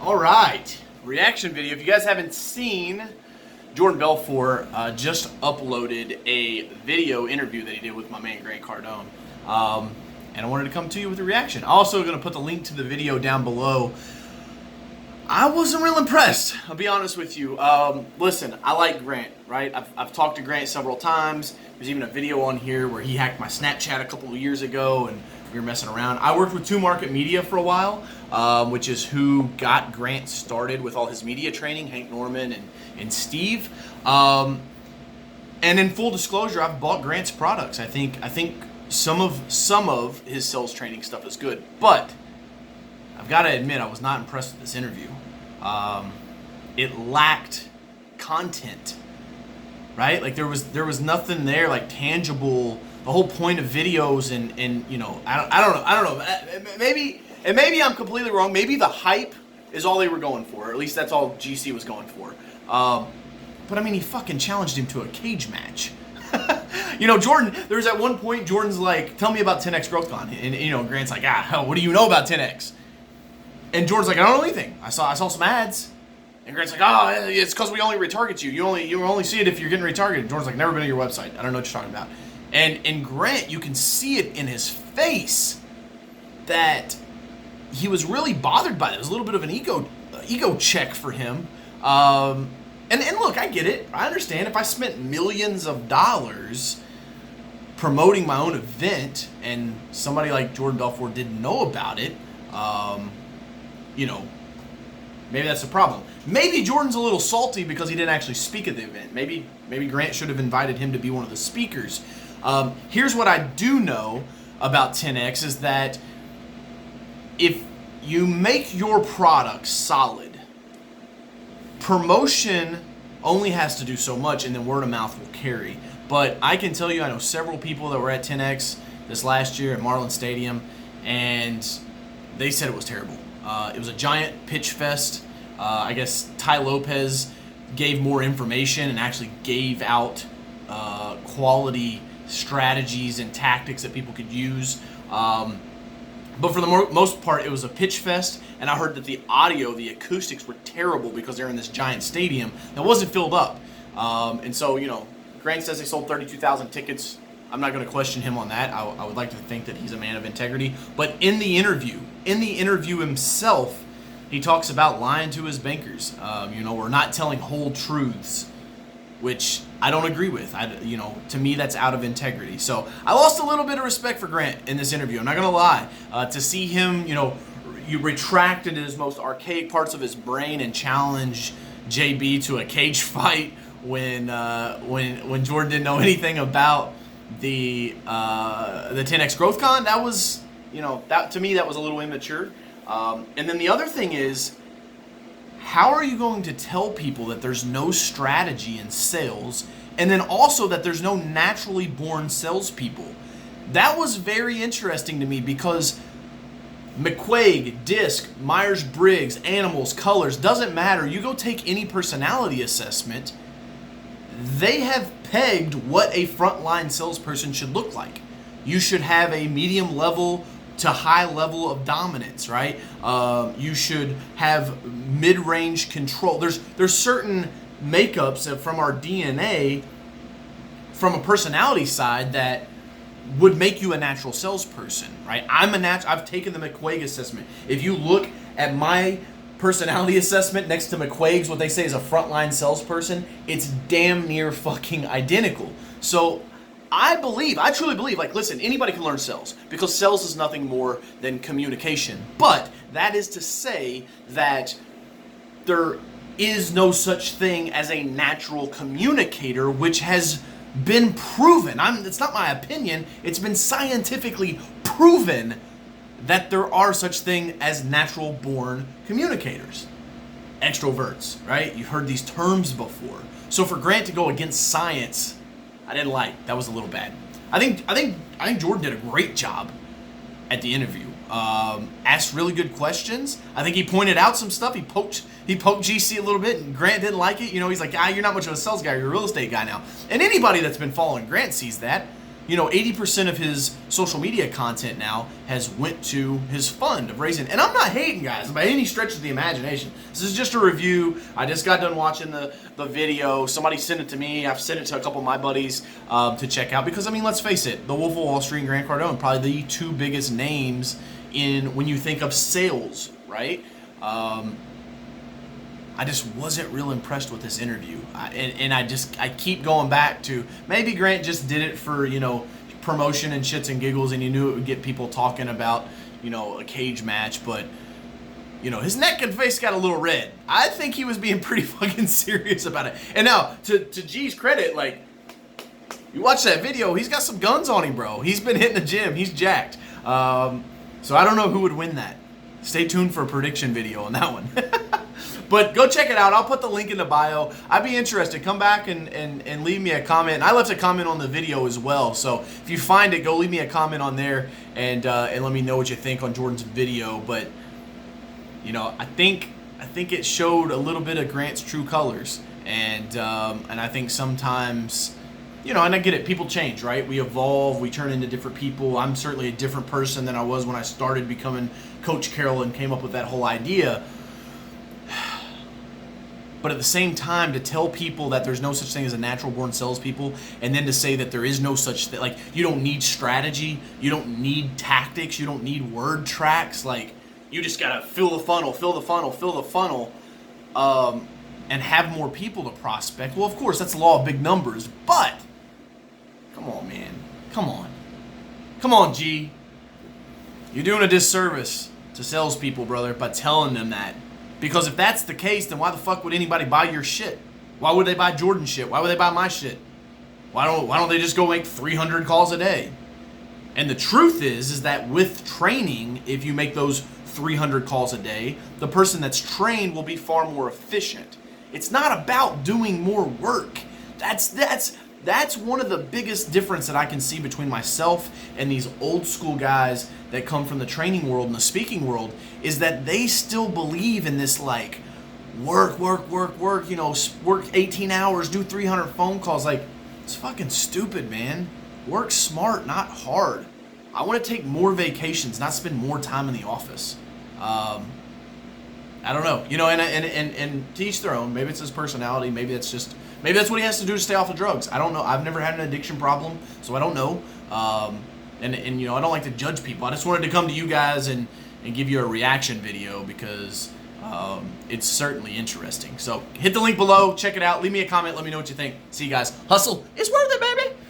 All right, reaction video. If you guys haven't seen, Jordan Belfort just uploaded a video interview that he did with my man Grant Cardone, and I wanted to come to you with a reaction. I'm also going to put the link to the video down below. I wasn't real impressed, I'll be honest with you. Listen, I like Grant, right? I've talked to Grant several times. There's even a video on here where he hacked my Snapchat a couple of years ago and we were messing around. I worked with 2 Market Media for a while, which is who got Grant started with all his media training, Hank Norman and Steve. And in full disclosure, I've bought Grant's products. I think some of his sales training stuff is good, but I've got to admit I was not impressed with this interview. It lacked content, right? Like there was nothing there like tangible. The whole point of videos and you know, I don't know. Maybe I'm completely wrong. Maybe the hype is all they were going for. Or at least that's all GC was going for. But I mean, he fucking challenged him to a cage match. You know, Jordan, there was at one point, Jordan's like, tell me about 10X GrowthCon. And you know, Grant's like, hell, what do you know about 10X? And Jordan's like, I don't know anything. I saw some ads. And Grant's like, oh, it's because we only retarget you. You only see it if you're getting retargeted. And Jordan's like, never been to your website. I don't know what you're talking about. And Grant, you can see it in his face that he was really bothered by it. It was a little bit of an ego check for him. And look, I get it. I understand. If I spent millions of dollars promoting my own event and somebody like Jordan Belfort didn't know about it, you know, maybe that's a problem. Maybe Jordan's a little salty because he didn't actually speak at the event. Maybe Grant should have invited him to be one of the speakers. Here's what I do know about 10X is that if you make your product solid, promotion only has to do so much and then word of mouth will carry. But I can tell you, I know several people that were at 10X this last year at Marlin Stadium, and they said it was terrible. It was a giant pitch fest. I guess Ty Lopez gave more information and actually gave out quality strategies and tactics that people could use. But for the most part, it was a pitch fest, and I heard that the audio, the acoustics were terrible because they're in this giant stadium that wasn't filled up. And so, you know, Grant says they sold 32,000 tickets. I'm not going to question him on that. I would like to think that he's a man of integrity. But in the interview himself, he talks about lying to his bankers, you know, or not telling whole truths, which I don't agree with. You know, to me, that's out of integrity. So I lost a little bit of respect for Grant in this interview. I'm not going to lie. To see him, you know, you retract into his most archaic parts of his brain and challenge JB to a cage fight when Jordan didn't know anything about the 10X GrowthCon, that was, you know, that to me that was a little immature. And then the other thing is, how are you going to tell people that there's no strategy in sales, and then also that there's no naturally born salespeople? That was very interesting to me because McQuaig, DISC, Myers-Briggs, Animals, Colors, doesn't matter. You go take any personality assessment, they have pegged what a frontline salesperson should look like. You should have a medium level to high level of dominance, right? You should have mid-range control. There's certain makeups from our DNA, from a personality side, that would make you a natural salesperson, right? I've taken the McQuaig assessment. If you look at my personality assessment next to McQuaig's, what they say is a frontline salesperson, it's damn near fucking identical. So I truly believe, like, listen, anybody can learn sales because sales is nothing more than communication. But that is to say that there is no such thing as a natural communicator, which has been proven. It's not my opinion. It's been scientifically proven that there are such things as natural born communicators. Extroverts, right? You've heard these terms before. So for Grant to go against science, I didn't like. That was a little bad. I think Jordan did a great job at the interview. Asked really good questions. I think he pointed out some stuff. He poked GC a little bit, and Grant didn't like it. You know, he's like, you're not much of a sales guy. You're a real estate guy now. And anybody that's been following Grant sees that. 80% of his social media content now has went to his fund of raising. And I'm not hating, guys, by any stretch of the imagination. This is just a review. I just got done watching the video. Somebody sent it to me. I've sent it to a couple of my buddies to check out because, I mean, let's face it, the Wolf of Wall Street and Grant Cardone, probably the two biggest names when you think of sales, right? I just wasn't real impressed with this interview. I keep going back to maybe Grant just did it for, promotion and shits and giggles, and he knew it would get people talking about, a cage match, but, his neck and face got a little red. I think he was being pretty fucking serious about it. And now, to G's credit, like, you watch that video, he's got some guns on him, bro. He's been hitting the gym. He's jacked. So I don't know who would win that. Stay tuned for a prediction video on that one. But go check it out. I'll put the link in the bio. I'd be interested. Come back and leave me a comment. And I left a comment on the video as well. So if you find it, go leave me a comment on there and let me know what you think on Jordan's video. But I think it showed a little bit of Grant's true colors. And I think sometimes, and I get it. People change, right? We evolve. We turn into different people. I'm certainly a different person than I was when I started becoming Coach Carroll and came up with that whole idea. But at the same time, to tell people that there's no such thing as a natural born salespeople, and then to say that there is no such thing, like you don't need strategy, you don't need tactics, you don't need word tracks, like you just gotta fill the funnel, and have more people to prospect. Well, of course, that's the law of big numbers, but come on, man, come on, G. You're doing a disservice to salespeople, brother, by telling them that. Because if that's the case, then why the fuck would anybody buy your shit? Why would they buy Jordan's shit? Why would they buy my shit? Why don't they just go make 300 calls a day? And the truth is that with training, if you make those 300 calls a day, the person that's trained will be far more efficient. It's not about doing more work. That's one of the biggest difference that I can see between myself and these old school guys that come from the training world and the speaking world, is that they still believe in this like work, work 18 hours, do 300 phone calls. Like, it's fucking stupid, man. Work smart, not hard. I want to take more vacations, not spend more time in the office. I don't know, and to each their own. Maybe it's his personality. Maybe that's what he has to do to stay off of drugs. I don't know. I've never had an addiction problem, so I don't know. And I don't like to judge people. I just wanted to come to you guys and give you a reaction video because it's certainly interesting. So hit the link below, check it out, leave me a comment, let me know what you think. See you guys. Hustle is worth it, man.